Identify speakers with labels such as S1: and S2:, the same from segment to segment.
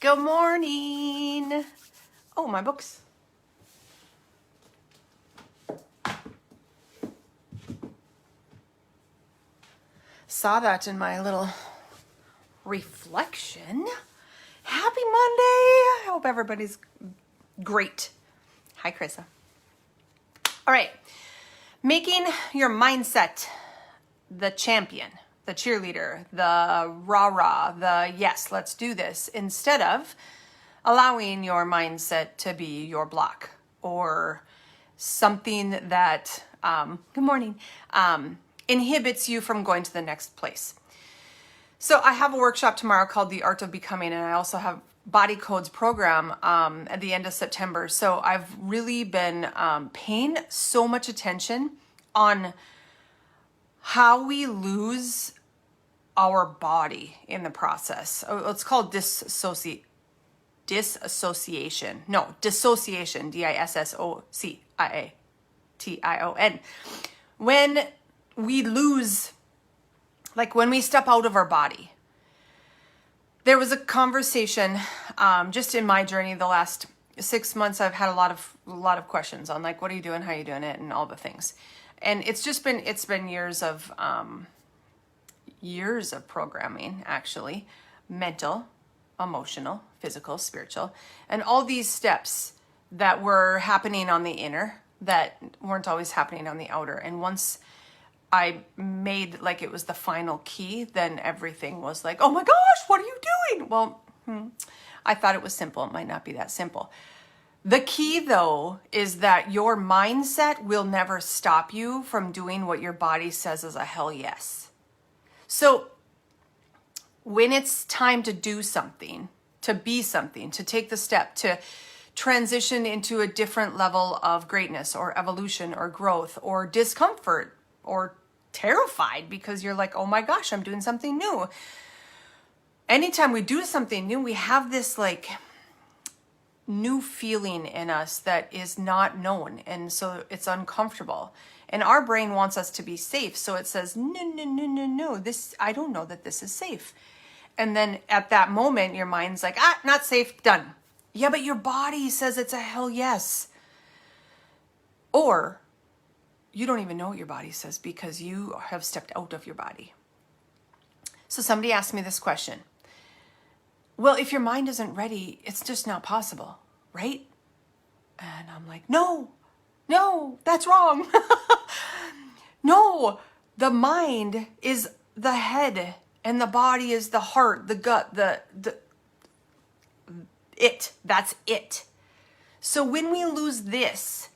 S1: Good morning. Oh, my books. Saw that in my little reflection. Happy Monday. I hope everybody's great. Hi, Krissa. All right. Making your mindset the champion, the cheerleader, the rah-rah, the yes, let's do this, instead of allowing your mindset to be your block or something that, good morning, inhibits you from going to the next place. So I have a workshop tomorrow called The Art of Becoming, and I also have Body Codes program at the end of September. So I've really been paying so much attention on how we lose our body in the process. It's called dissociation. No, dissociation, dissociation. When we lose, like when we step out of our body. There was a conversation just in my journey the last 6 months. I've had a lot of questions on like, what are you doing, how are you doing it, and all the things. And it's been years of programming, actually, mental, emotional, physical, spiritual, and all these steps that were happening on the inner that weren't always happening on the outer. And once I made like it was the final key, then everything was like, oh my gosh, what are you doing? Well, I thought it was simple. It might not be that simple. The key, though, is that your mindset will never stop you from doing what your body says is a hell yes. So when it's time to do something, to be something, to take the step, to transition into a different level of greatness or evolution or growth or discomfort or terrified because you're like, oh my gosh, I'm doing something new. Anytime we do something new, we have this like new feeling in us that is not known. And so it's uncomfortable. And our brain wants us to be safe. So it says, no, this, I don't know that this is safe. And then at that moment, your mind's like, not safe, done. Yeah, but your body says it's a hell yes. Or you don't even know what your body says because you have stepped out of your body. So somebody asked me this question. Well, if your mind isn't ready, it's just not possible, right? And I'm like, no, that's wrong. No, the mind is the head and the body is the heart, the gut, that's it. So when we lose this,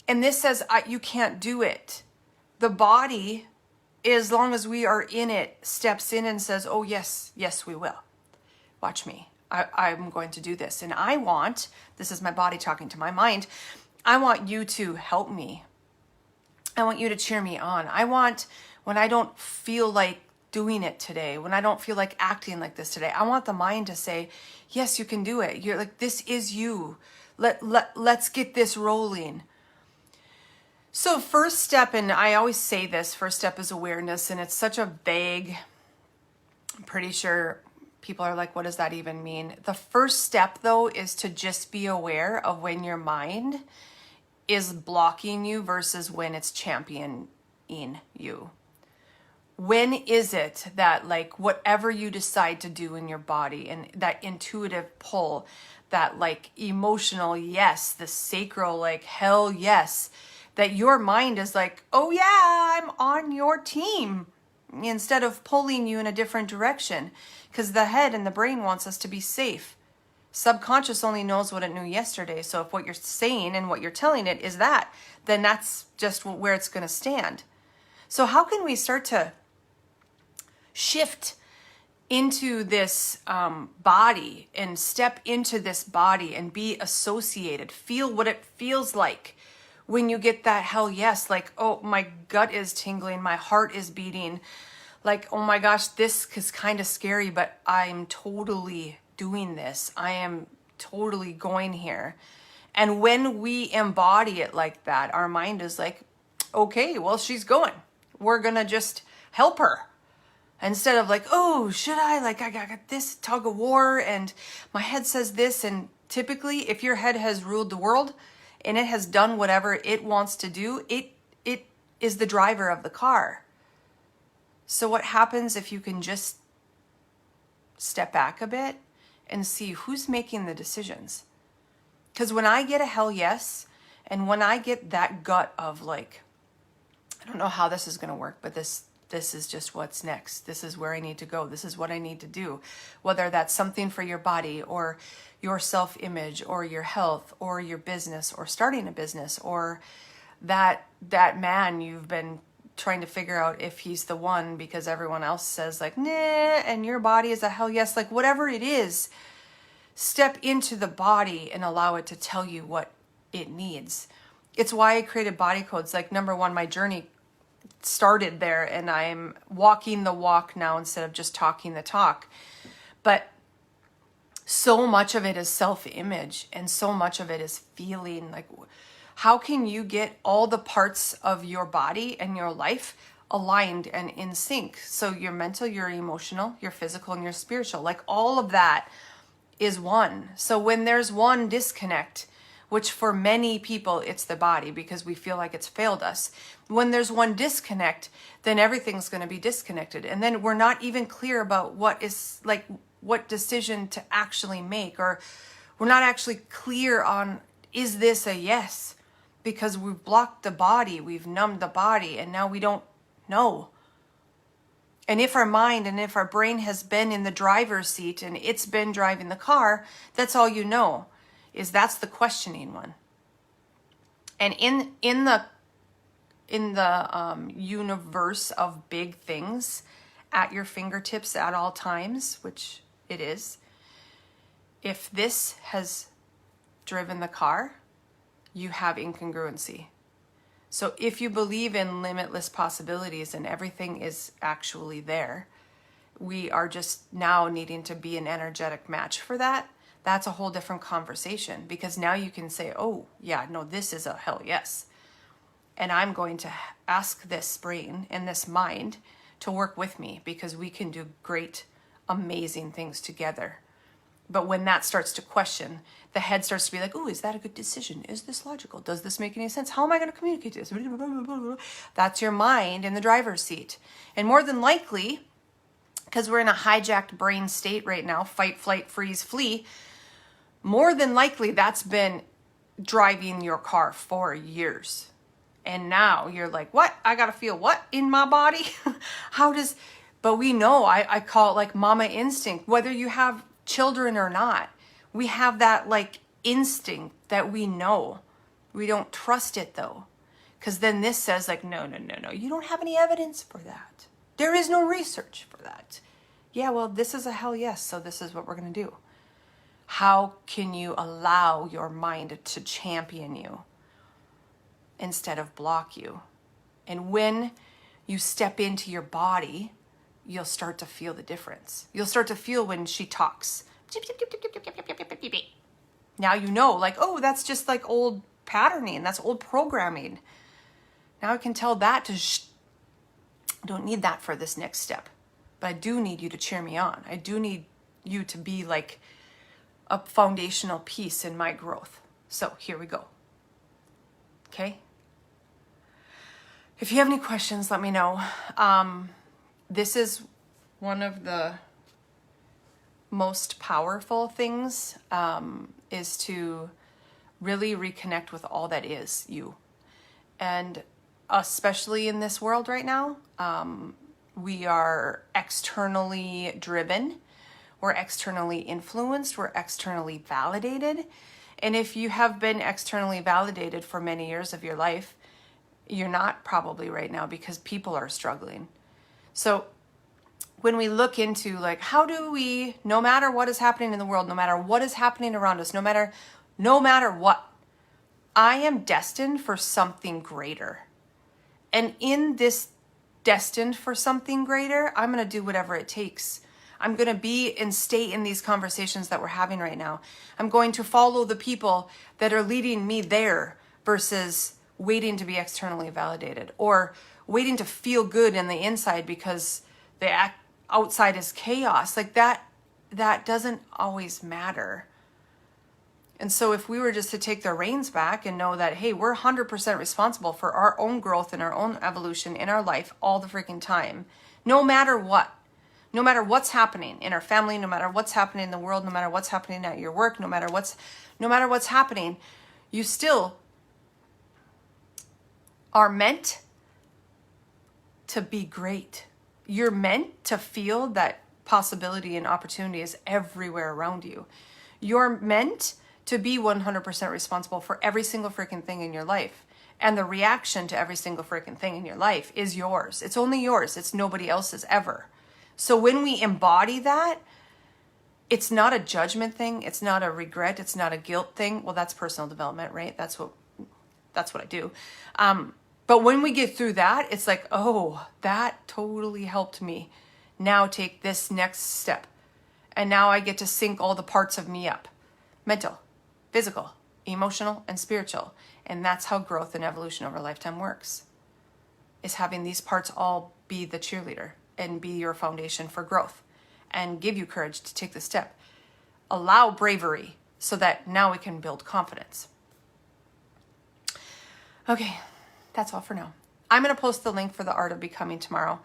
S1: and this says, you can't do it. The body, as long as we are in it, steps in and says, oh, yes, we will. Watch me. I'm going to do this. And this is my body talking to my mind, I want you to help me. I want you to cheer me on. I want, when I don't feel like doing it today, when I don't feel like acting like this today, I want the mind to say, yes, you can do it. You're like, this is you. Let's get this rolling. So first step, and I always say this, first step is awareness, and it's such a vague, I'm pretty sure people are like, what does that even mean? The first step, though, is to just be aware of when your mind is blocking you versus when it's championing you. When is it that like whatever you decide to do in your body and that intuitive pull, that like emotional yes, the sacral like hell yes, that your mind is like, oh yeah, I'm on your team, instead of pulling you in a different direction. Because the head and the brain wants us to be safe. Subconscious only knows what it knew yesterday. So if what you're saying and what you're telling it is that, then that's just where it's going to stand. So how can we start to shift into this body and step into this body and be associated, feel what it feels like when you get that hell yes, like, oh, my gut is tingling, my heart is beating, like, oh my gosh, this is kind of scary, but I'm totally doing this. I am totally going here. And when we embody it like that, our mind is like, okay, well, she's going. We're going to just help her. Instead of like, oh, should I? Like, I got this tug of war and my head says this. And typically, if your head has ruled the world and it has done whatever it wants to do, it is the driver of the car. So what happens if you can just step back a bit and see who's making the decisions? Because when I get a hell yes, and when I get that gut of like, I don't know how this is going to work, but this is just what's next. This is where I need to go. This is what I need to do. Whether that's something for your body or your self-image or your health or your business or starting a business or that man you've been trying to figure out if he's the one because everyone else says like, nah, and your body is a hell yes. Like whatever it is, step into the body and allow it to tell you what it needs. It's why I created body codes. Like number one, my journey started there and I'm walking the walk now instead of just talking the talk. But so much of it is self-image and so much of it is feeling. Like how can you get all the parts of your body and your life aligned and in sync? So your mental, your emotional, your physical, and your spiritual, like all of that is one. So when there's one disconnect, which for many people, it's the body because we feel like it's failed us. When there's one disconnect, then everything's going to be disconnected. And then we're not even clear about what decision to actually make, or we're not actually clear on, is this a yes? Because we've blocked the body, we've numbed the body, and now we don't know. And if our mind and if our brain has been in the driver's seat and it's been driving the car, that's all you know. That's the questioning one. And in the universe of big things at your fingertips at all times, which it is, if this has driven the car, you have incongruency. So if you believe in limitless possibilities and everything is actually there, we are just now needing to be an energetic match for that. That's a whole different conversation because now you can say, oh yeah, no, this is a hell yes. And I'm going to ask this brain and this mind to work with me because we can do great, amazing things together. But when that starts to question, the head starts to be like, oh, is that a good decision? Is this logical? Does this make any sense? How am I going to communicate this? That's your mind in the driver's seat. And more than likely, because we're in a hijacked brain state right now, fight, flight, freeze, flee, more than likely that's been driving your car for years. And now you're like, what? I got to feel what in my body? But we know, I call it like mama instinct, whether you have children or not, we have that like instinct that we know. We don't trust it though. Because then this says like, no, you don't have any evidence for that. There is no research for that. Yeah, well, this is a hell yes, so this is what we're going to do. How can you allow your mind to champion you instead of block you? And when you step into your body, you'll start to feel the difference. You'll start to feel when she talks. Now you know, like, oh, that's just like old patterning. That's old programming. Now I can tell that to I don't need that for this next step. But I do need you to cheer me on. I do need you to be like a foundational piece in my growth. So here we go. Okay? If you have any questions, let me know. This is one of the most powerful things, is to really reconnect with all that is you. And especially in this world right now, we are externally driven. We're externally influenced. We're externally validated. And if you have been externally validated for many years of your life, you're not probably right now because people are struggling. So when we look into like, how do we, no matter what is happening in the world, no matter what is happening around us, no matter what, I am destined for something greater. And in this destined for something greater, I'm going to do whatever it takes. I'm going to be and stay in these conversations that we're having right now. I'm going to follow the people that are leading me there versus waiting to be externally validated or waiting to feel good in the inside because outside is chaos. Like that doesn't always matter. And so if we were just to take the reins back and know that, hey, we're 100% responsible for our own growth and our own evolution in our life all the freaking time, no matter what, no matter what's happening in our family, no matter what's happening in the world, no matter what's happening at your work, no matter what's happening, you still are meant to be great. You're meant to feel that possibility and opportunity is everywhere around you. You're meant to be 100% responsible for every single freaking thing in your life. And the reaction to every single freaking thing in your life is yours. It's only yours. It's nobody else's ever. So when we embody that, it's not a judgment thing. It's not a regret. It's not a guilt thing. Well, that's personal development, right? That's what I do. But when we get through that, it's like, oh, that totally helped me. Now take this next step. And now I get to sync all the parts of me up. Mental, physical, emotional, and spiritual. And that's how growth and evolution over a lifetime works. Is having these parts all be the cheerleader and be your foundation for growth and give you courage to take the step. Allow bravery so that now we can build confidence. Okay, that's all for now. I'm going to post the link for the Art of Becoming tomorrow.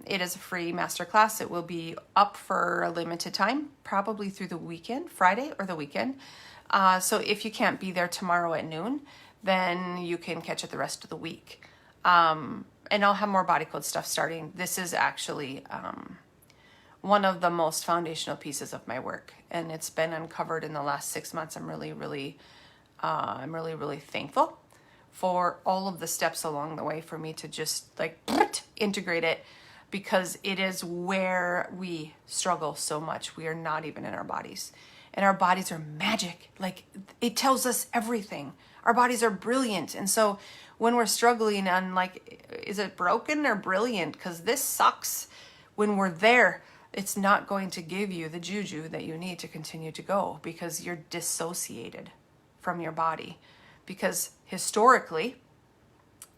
S1: It is a free masterclass. It will be up for a limited time, probably through the weekend, Friday or the weekend. So if you can't be there tomorrow at noon, then you can catch it the rest of the week. And I'll have more body code stuff starting. This is actually one of the most foundational pieces of my work, and it's been uncovered in the last 6 months. I'm really thankful for all of the steps along the way for me to just like integrate it, because it is where we struggle so much. We are not even in our bodies, and our bodies are magic. Like, it tells us everything. Our bodies are brilliant. And so when we're struggling on like, is it broken or brilliant? Because this sucks. When we're there, it's not going to give you the juju that you need to continue to go, because you're dissociated from your body. Because historically,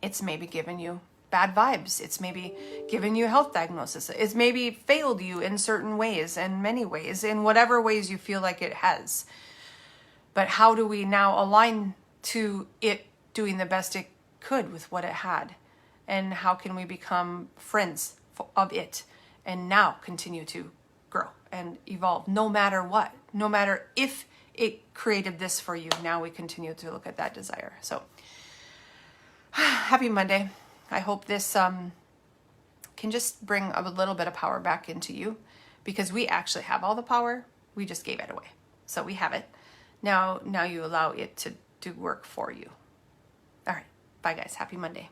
S1: it's maybe given you bad vibes. It's maybe given you a health diagnosis. It's maybe failed you in certain ways, in many ways, in whatever ways you feel like it has. But how do we now align to it doing the best it could with what it had? And how can we become friends of it and now continue to grow and evolve no matter what? No matter if it created this for you, now we continue to look at that desire. So happy Monday. I hope this can just bring a little bit of power back into you, because we actually have all the power. We just gave it away. So we have it. Now you allow it to do work for you. All right. Bye, guys. Happy Monday.